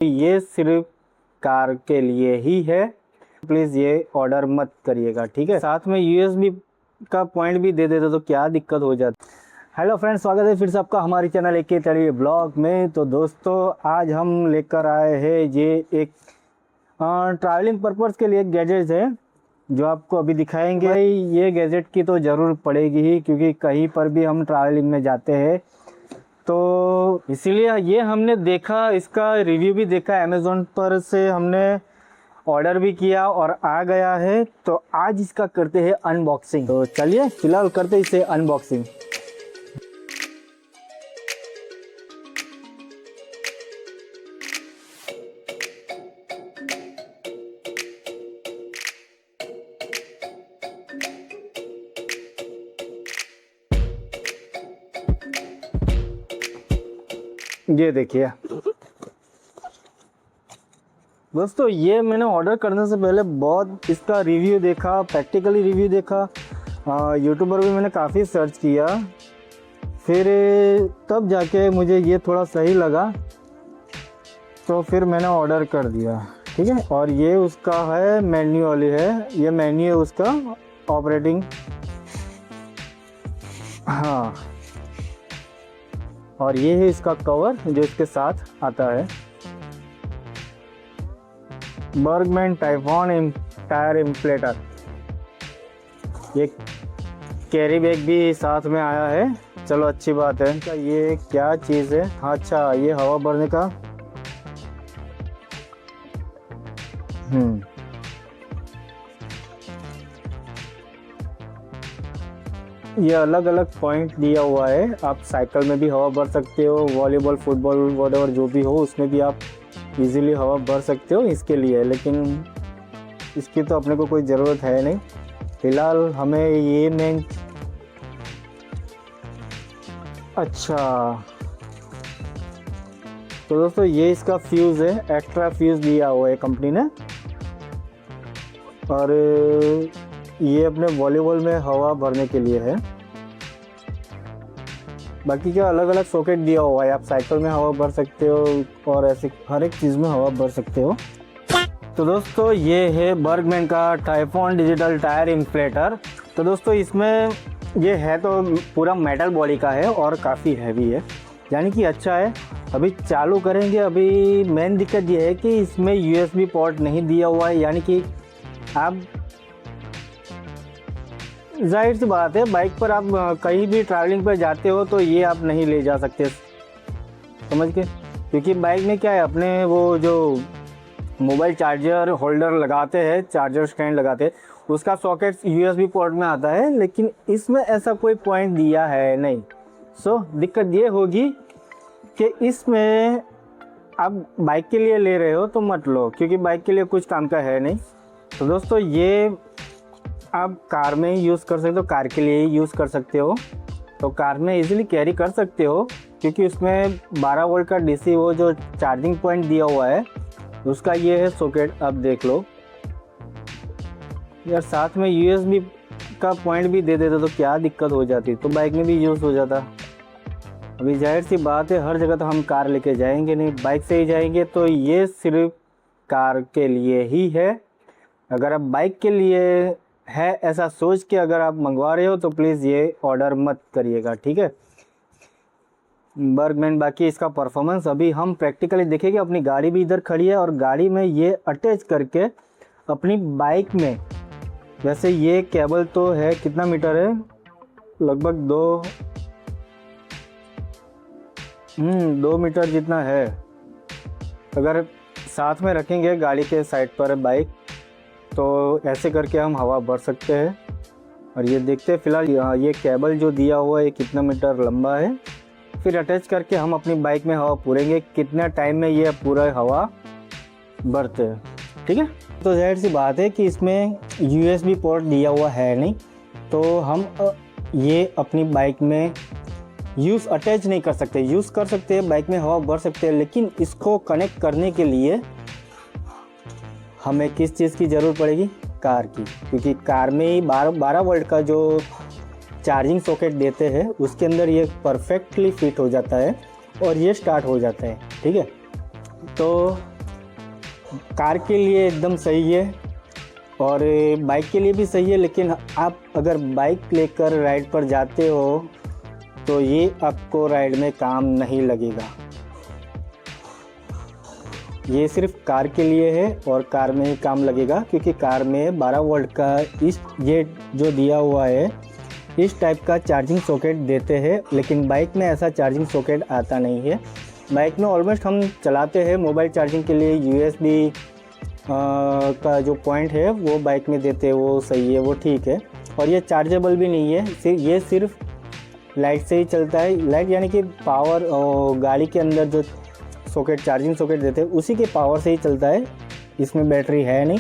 ये सिर्फ कार के लिए ही है, प्लीज़ ये ऑर्डर मत करिएगा, ठीक है। साथ में यूएसबी का पॉइंट भी दे देते तो क्या दिक्कत हो जाती। हेलो फ्रेंड्स, स्वागत है फिर से आपका हमारे चैनल एक तरीके ब्लॉग में। तो दोस्तों आज हम लेकर आए हैं ये एक ट्रैवलिंग पर्पज़ के लिए गैजेट्स है जो आपको अभी दिखाएंगे। भाई ये गैजेट की तो ज़रूर पड़ेगी ही, क्योंकि कहीं पर भी हम ट्रैवलिंग में जाते हैं तो इसीलिए ये हमने देखा, इसका रिव्यू भी देखा अमेज़ॉन पर से, हमने ऑर्डर भी किया और आ गया है। तो आज इसका करते हैं अनबॉक्सिंग। तो चलिए फिलहाल करते हैं इसे अनबॉक्सिंग। ये देखिए दोस्तों, ये मैंने ऑर्डर करने से पहले बहुत इसका रिव्यू देखा, प्रैक्टिकली रिव्यू देखा, यूट्यूब पर भी मैंने काफ़ी सर्च किया, फिर तब जाके मुझे ये थोड़ा सही लगा तो फिर मैंने ऑर्डर कर दिया, ठीक है। और ये उसका है मैन्युअली है, ये मेन्यू है उसका ऑपरेटिंग, हाँ। और ये है इसका कवर जो इसके साथ आता है। बर्गमैन टाइफॉन टायर इम्प्लेटर, ये कैरी बैग भी साथ में आया है, चलो अच्छी बात है। ये क्या चीज़ है? हाँ अच्छा, ये हवा भरने का, ये अलग अलग पॉइंट दिया हुआ है। आप साइकिल में भी हवा भर सकते हो, वॉलीबॉल, फुटबॉल, व्हाटएवर जो भी हो उसमें भी आप इजीली हवा भर सकते हो, इसके लिए। लेकिन इसकी तो अपने को कोई ज़रूरत है नहीं फिलहाल, हमें ये मेन। अच्छा तो दोस्तों ये इसका फ्यूज़ है, एक्स्ट्रा फ्यूज़ दिया हुआ है कंपनी ने, और ये अपने वॉलीबॉल में हवा भरने के लिए है। बाकी क्या अलग अलग सॉकेट दिया हुआ है, आप साइकिल में हवा भर सकते हो और ऐसे हर एक चीज़ में हवा भर सकते हो। तो दोस्तों ये है बर्गमैन का टाइफॉन डिजिटल टायर इन्फ्लेटर। तो दोस्तों इसमें ये है तो पूरा मेटल बॉडी का है और काफ़ी हैवी है, यानी कि अच्छा है। अभी चालू करेंगे। अभी मेन दिक्कत ये है कि इसमें यूएसबी पोर्ट नहीं दिया हुआ है, यानी कि आप जाहिर सी बात है बाइक पर आप कहीं भी ट्रैवलिंग पर जाते हो तो ये आप नहीं ले जा सकते, समझ के। क्योंकि बाइक में क्या है, अपने वो जो मोबाइल चार्जर होल्डर लगाते हैं, चार्जर स्टैंड लगाते हैं, उसका सॉकेट यूएसबी पोर्ट में आता है, लेकिन इसमें ऐसा कोई पॉइंट दिया है नहीं। सो दिक्कत ये होगी कि इसमें आप बाइक के लिए ले रहे हो तो मत लो, क्योंकि बाइक के लिए कुछ काम का है नहीं। तो दोस्तों ये आप कार में ही यूज़ कर सकते हो, कार के लिए ही यूज़ कर सकते हो, तो कार में इजीली कैरी कर सकते हो, क्योंकि उसमें 12 वोल्ट का डीसी वो जो चार्जिंग पॉइंट दिया हुआ है उसका ये है सॉकेट। अब देख लो यार, साथ में यूएसबी का पॉइंट भी दे देते तो क्या दिक्कत हो जाती, तो बाइक में भी यूज़ हो जाता। अभी जाहिर सी बात है हर जगह तो हम कार लेके जाएंगे नहीं, बाइक से ही जाएंगे, तो ये सिर्फ कार के लिए ही है। अगर आप बाइक के लिए है ऐसा सोच के अगर आप मंगवा रहे हो तो प्लीज़ ये ऑर्डर मत करिएगा, ठीक है। बर्गमैन, बाकी इसका परफॉर्मेंस अभी हम प्रैक्टिकली देखेंगे। अपनी गाड़ी भी इधर खड़ी है और गाड़ी में ये अटैच करके अपनी बाइक में, वैसे ये केबल तो है, कितना मीटर है, लगभग 2 मीटर जितना है। अगर साथ में रखेंगे गाड़ी के साइड पर बाइक तो ऐसे करके हम हवा भर सकते हैं। और ये देखते हैं फिलहाल ये केबल जो दिया हुआ है कितना मीटर लंबा है, फिर अटैच करके हम अपनी बाइक में हवा पूरेंगे, कितना टाइम में ये पूरा हवा भरते हैं, ठीक है। तो जाहिर सी बात है कि इसमें यूएसबी पोर्ट दिया हुआ है नहीं, तो हम ये अपनी बाइक में अटैच नहीं कर सकते। यूज़ कर सकते हैं, बाइक में हवा भर सकते हैं, लेकिन इसको कनेक्ट करने के लिए हमें किस चीज़ की ज़रूरत पड़ेगी? कार की, क्योंकि कार में ही 12 वोल्ट का जो चार्जिंग सॉकेट देते हैं उसके अंदर ये परफेक्टली फिट हो जाता है और ये स्टार्ट हो जाता है, ठीक है। तो कार के लिए एकदम सही है और बाइक के लिए भी सही है, लेकिन आप अगर बाइक लेकर राइड पर जाते हो तो ये आपको राइड में काम नहीं लगेगा। ये सिर्फ कार के लिए है और कार में ही काम लगेगा, क्योंकि कार में 12 वोल्ट का ये जो दिया हुआ है इस टाइप का चार्जिंग सॉकेट देते हैं, लेकिन बाइक में ऐसा चार्जिंग सॉकेट आता नहीं है। बाइक में ऑलमोस्ट हम चलाते हैं मोबाइल चार्जिंग के लिए USB का जो पॉइंट है वो बाइक में देते हैं, वो सही है, वो ठीक है। और ये चार्जेबल भी नहीं है, ये सिर्फ लाइट से ही चलता है। लाइट यानी कि पावर गाड़ी के अंदर जो सॉकेट चार्जिंग सॉकेट देते हैं उसी के पावर से ही चलता है। इसमें बैटरी है नहीं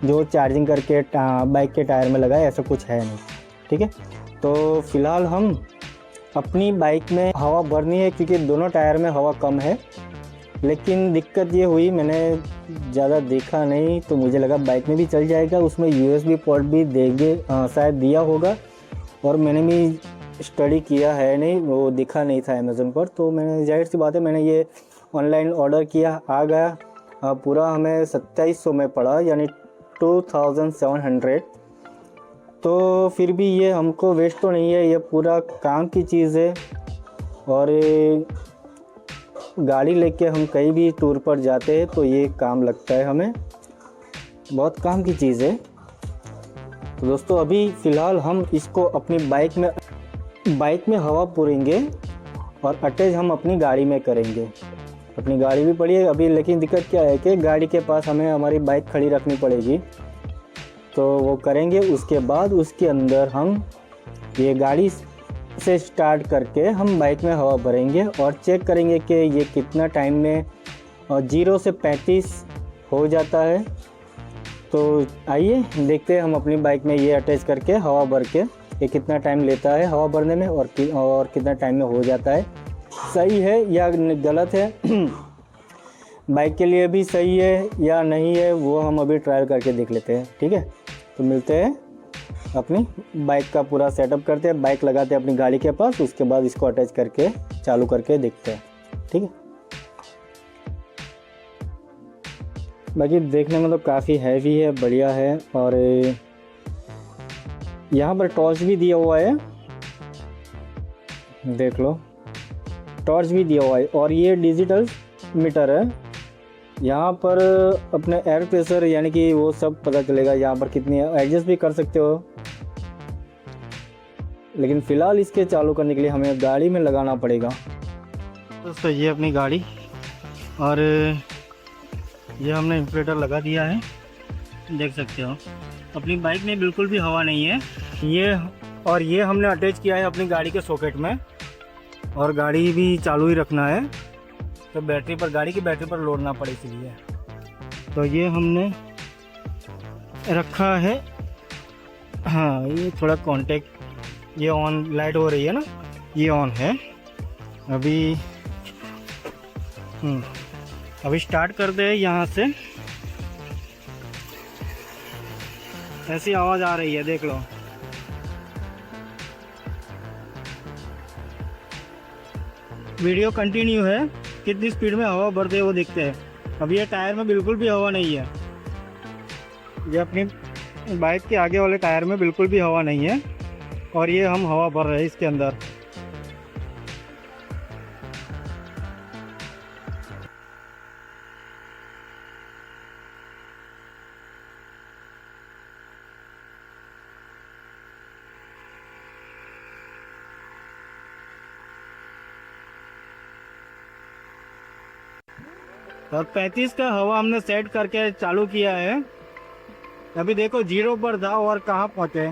जो चार्जिंग करके बाइक के टायर में लगाए, ऐसा कुछ है नहीं, ठीक है। तो फ़िलहाल हम अपनी बाइक में हवा भरनी है, क्योंकि दोनों टायर में हवा कम है। लेकिन दिक्कत ये हुई, मैंने ज़्यादा देखा नहीं तो मुझे लगा बाइक में भी चल जाएगा, उसमें USB पोर्ट भी देंगे शायद दिया होगा, और मैंने भी स्टडी किया है नहीं, वो दिखा नहीं था अमेज़न पर। तो मैंने जाहिर सी बात है मैंने ये ऑनलाइन ऑर्डर किया, आ गया। पूरा हमें 2700 में पड़ा, यानी 2700। तो फिर भी ये हमको वेस्ट तो नहीं है, ये पूरा काम की चीज़ है। और गाड़ी लेके हम कहीं भी टूर पर जाते हैं तो ये काम लगता है हमें, बहुत काम की चीज़ है। तो दोस्तों अभी फ़िलहाल हम इसको अपनी बाइक में हवा पूरेंगे और अटैच हम अपनी गाड़ी में करेंगे। अपनी गाड़ी भी पड़ी है अभी, लेकिन दिक्कत क्या है कि गाड़ी के पास हमें हमारी बाइक खड़ी रखनी पड़ेगी, तो वो करेंगे। उसके बाद उसके अंदर हम ये गाड़ी से स्टार्ट करके हम बाइक में हवा भरेंगे और चेक करेंगे कि ये कितना टाइम में 0 से 35 हो जाता है। तो आइए देखते हैं हम अपनी बाइक में ये अटैच करके हवा भर के ये कितना टाइम लेता है हवा भरने में और कितना टाइम में हो जाता है, सही है या गलत है। बाइक के लिए भी सही है या नहीं है वो हम अभी ट्रायल करके देख लेते हैं, ठीक है। तो मिलते हैं, अपनी बाइक का पूरा सेटअप करते हैं, बाइक लगाते हैं अपनी गाड़ी के पास, उसके बाद इसको अटैच करके चालू करके देखते हैं, ठीक है। बाकी देखने में तो काफ़ी हैवी है, बढ़िया है। और यहाँ पर टॉर्च भी दिया हुआ है, देख लो, टॉर्च भी दिया हुआ है। और ये डिजिटल मीटर है, यहाँ पर अपने एयर प्रेशर यानी कि वो सब पता चलेगा, यहाँ पर कितनी एडजस्ट भी कर सकते हो। लेकिन फ़िलहाल इसके चालू करने के लिए हमें गाड़ी में लगाना पड़ेगा। दोस्तों ये अपनी गाड़ी, और ये हमने इंफ्लेटर लगा दिया है, देख सकते हो। अपनी बाइक में बिल्कुल भी हवा नहीं है ये हमने अटैच किया है अपनी गाड़ी के सॉकेट में, और गाड़ी भी चालू ही रखना है, तो गाड़ी की बैटरी पर लोडना पड़े, इसलिए तो ये हमने रखा है। हाँ ये थोड़ा कांटेक्ट, ये ऑन लाइट हो रही है ना, ये ऑन है। अभी स्टार्ट कर दे, यहाँ से ऐसी आवाज़ आ रही है, देख लो। वीडियो कंटिन्यू है, कितनी स्पीड में हवा भरते हैं वो देखते हैं। अभी ये टायर में बिल्कुल भी हवा नहीं है, ये अपनी बाइक के आगे वाले टायर में बिल्कुल भी हवा नहीं है, और ये हम हवा भर रहे हैं इसके अंदर। और 35 का हवा हमने सेट करके चालू किया है। अभी देखो 0 पर था और कहाँ पहुँचे।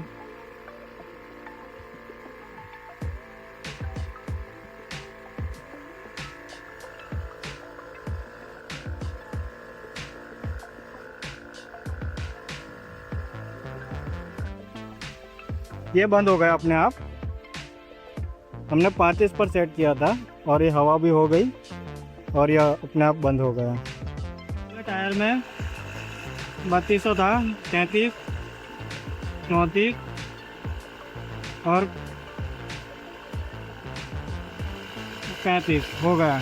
ये बंद हो गया अपने आप, हमने 35 पर सेट किया था, और ये हवा भी हो गई और यह अपने आप बंद हो गया। टायर में 3200 था, 33, 34 और 35 हो गया।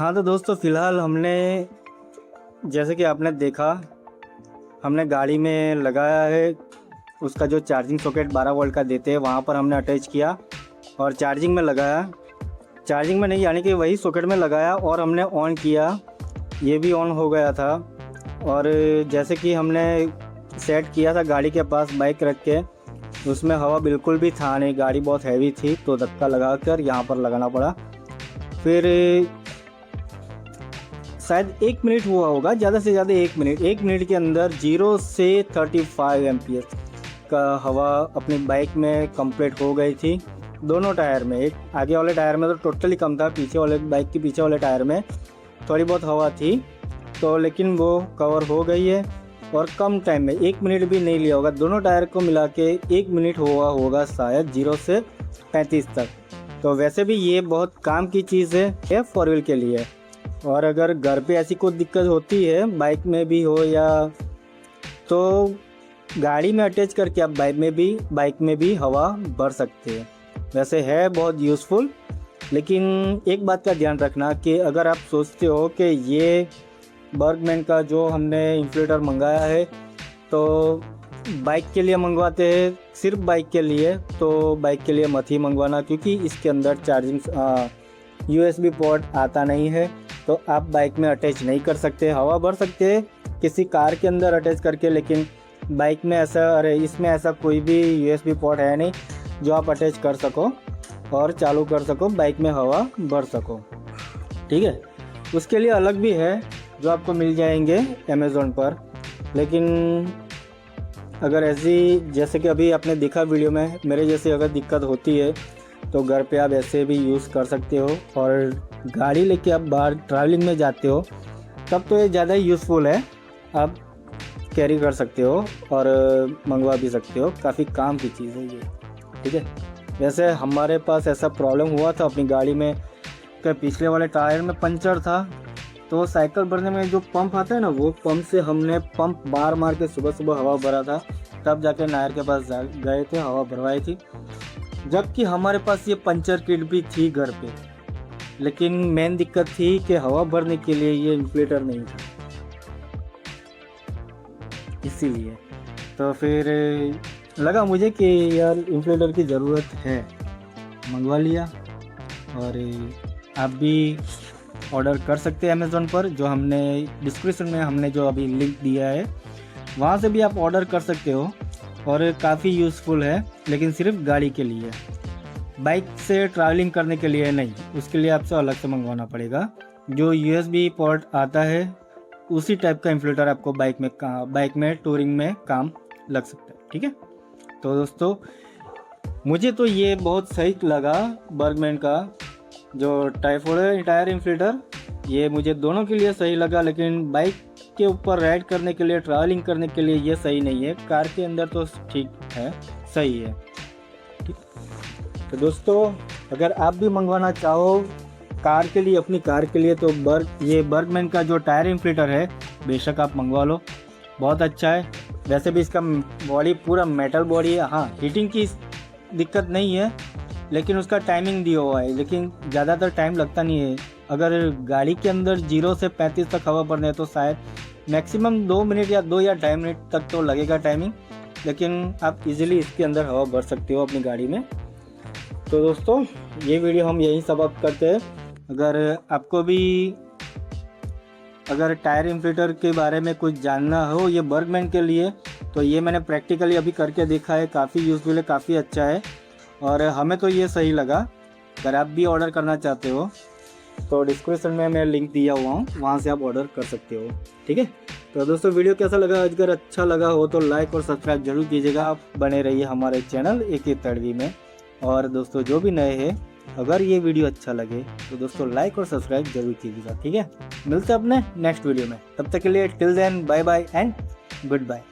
हाँ तो दोस्तों फ़िलहाल हमने, जैसे कि आपने देखा, हमने गाड़ी में लगाया है, उसका जो चार्जिंग सॉकेट 12 वोल्ट का देते हैं वहाँ पर हमने अटैच किया और चार्जिंग में लगाया। चार्जिंग में नहीं, यानी कि वही सॉकेट में लगाया और हमने ऑन किया, ये भी ऑन हो गया था। और जैसे कि हमने सेट किया था गाड़ी के पास बाइक रख के, उसमें हवा बिल्कुल भी था नहीं, गाड़ी बहुत हैवी थी, तो धक्का लगा कर यहाँ पर लगाना पड़ा। फिर शायद 1 मिनट हुआ होगा, ज़्यादा से ज़्यादा 1 मिनट। 1 मिनट के अंदर 0 से 35 एम्पियर का हवा अपनी बाइक में कंप्लीट हो गई थी, दोनों टायर में। एक आगे वाले टायर में तो टोटली कम था, पीछे वाले बाइक के पीछे वाले टायर में थोड़ी बहुत हवा थी, तो लेकिन वो कवर हो गई है। और कम टाइम में, 1 मिनट भी नहीं लिया होगा, दोनों टायर को मिला के 1 मिनट हुआ होगा शायद 0 से 35 तक। तो वैसे भी ये बहुत काम की चीज़ है 4 व्हील के लिए। और अगर घर पे ऐसी कोई दिक्कत होती है, बाइक में भी हो या, तो गाड़ी में अटैच करके आप बाइक में भी हवा भर सकते हैं। वैसे है बहुत यूज़फुल, लेकिन एक बात का ध्यान रखना कि अगर आप सोचते हो कि ये बर्गमैन का जो हमने इन्फ्लेटर मंगाया है तो बाइक के लिए मंगवाते हैं, सिर्फ बाइक के लिए, तो बाइक के लिए मत ही मंगवाना, क्योंकि इसके अंदर चार्जिंग USB पोर्ट आता नहीं है, तो आप बाइक में अटैच नहीं कर सकते। हवा भर सकते हैं किसी कार के अंदर अटैच करके, लेकिन बाइक में इसमें ऐसा कोई भी USB पोर्ट है नहीं जो आप अटैच कर सको और चालू कर सको, बाइक में हवा भर सको। ठीक है, उसके लिए अलग भी है जो आपको मिल जाएंगे अमेज़ोन पर। लेकिन अगर ऐसी, जैसे कि अभी आपने देखा वीडियो में, मेरे जैसे अगर दिक्कत होती है तो घर पे आप ऐसे भी यूज़ कर सकते हो। और गाड़ी लेके आप बाहर ट्रैवलिंग में जाते हो तब तो ये ज़्यादा यूज़फुल है, आप कैरी कर सकते हो और मंगवा भी सकते हो, काफ़ी काम की चीज़ है ये। ठीक है, वैसे हमारे पास ऐसा प्रॉब्लम हुआ था अपनी गाड़ी में कि पिछले वाले टायर में पंचर था, तो साइकिल भरने में जो पंप आता है ना, वो पंप से हमने पंप मार के सुबह सुबह हवा भरा था, तब जाके नायर के पास गए थे, हवा भरवाई थी। जबकि हमारे पास ये पंचर किट भी थी घर पे, लेकिन मेन दिक्कत थी कि हवा भरने के लिए ये इन्फ्लेटर नहीं था, इसीलिए। तो फिर लगा मुझे कि यार इन्फ्लेटर की ज़रूरत है, मंगवा लिया। और आप भी ऑर्डर कर सकते हैं अमेज़ोन पर, जो हमने डिस्क्रिप्शन में हमने जो अभी लिंक दिया है वहाँ से भी आप ऑर्डर कर सकते हो। और काफ़ी यूज़फुल है, लेकिन सिर्फ गाड़ी के लिए, बाइक से ट्रैवलिंग करने के लिए नहीं, उसके लिए आपसे अलग से मंगवाना पड़ेगा। जो USB पोर्ट आता है उसी टाइप का इन्फ्लेटर आपको बाइक में टूरिंग में काम लग सकता है। ठीक है, तो दोस्तों मुझे तो ये बहुत सही लगा, बर्गमैन का जो टायर इन्फ्लेटर, ये मुझे दोनों के लिए सही लगा, लेकिन बाइक के ऊपर राइड करने के लिए, ट्रैवलिंग करने के लिए ये सही नहीं है। कार के अंदर तो ठीक है, सही है। ठीक, तो दोस्तों अगर आप भी मंगवाना चाहो कार के लिए, अपनी कार के लिए, तो ये बर्गमैन का जो टायर इन्फ्लेटर है बेशक आप मंगवा लो, बहुत अच्छा है। वैसे भी इसका बॉडी पूरा मेटल बॉडी है, हाँ हीटिंग की दिक्कत नहीं है, लेकिन उसका टाइमिंग दिया हुआ है, लेकिन ज़्यादातर टाइम लगता नहीं है। अगर गाड़ी के अंदर 0 से 35 तक हवा भरने है तो शायद मैक्सिमम 2 मिनट या 2 या 2.5 मिनट तक तो लगेगा टाइमिंग, लेकिन आप इजीली इसके अंदर हवा भर सकते हो अपनी गाड़ी में। तो दोस्तों ये वीडियो हम यहीं समाप्त करते हैं। अगर टायर इन्फ्लेटर के बारे में कुछ जानना हो ये बर्गमैन के लिए, तो ये मैंने प्रैक्टिकली अभी करके देखा है, काफ़ी यूज़फुल है, काफ़ी अच्छा है और हमें तो ये सही लगा। अगर आप भी ऑर्डर करना चाहते हो तो डिस्क्रिप्शन में मैं लिंक दिया हुआ हूँ, वहाँ से आप ऑर्डर कर सकते हो। ठीक है, तो दोस्तों वीडियो कैसा लगा, अगर अच्छा लगा हो तो लाइक और सब्सक्राइब जरूर कीजिएगा। आप बने रहिए हमारे चैनल एक ही तड़वी में। और दोस्तों जो भी नए हैं, अगर ये वीडियो अच्छा लगे तो दोस्तों लाइक और सब्सक्राइब जरूर कीजिएगा। ठीक है, मिलते हैं अपने नेक्स्ट वीडियो में, तब तक के लिए till then bye bye and good bye.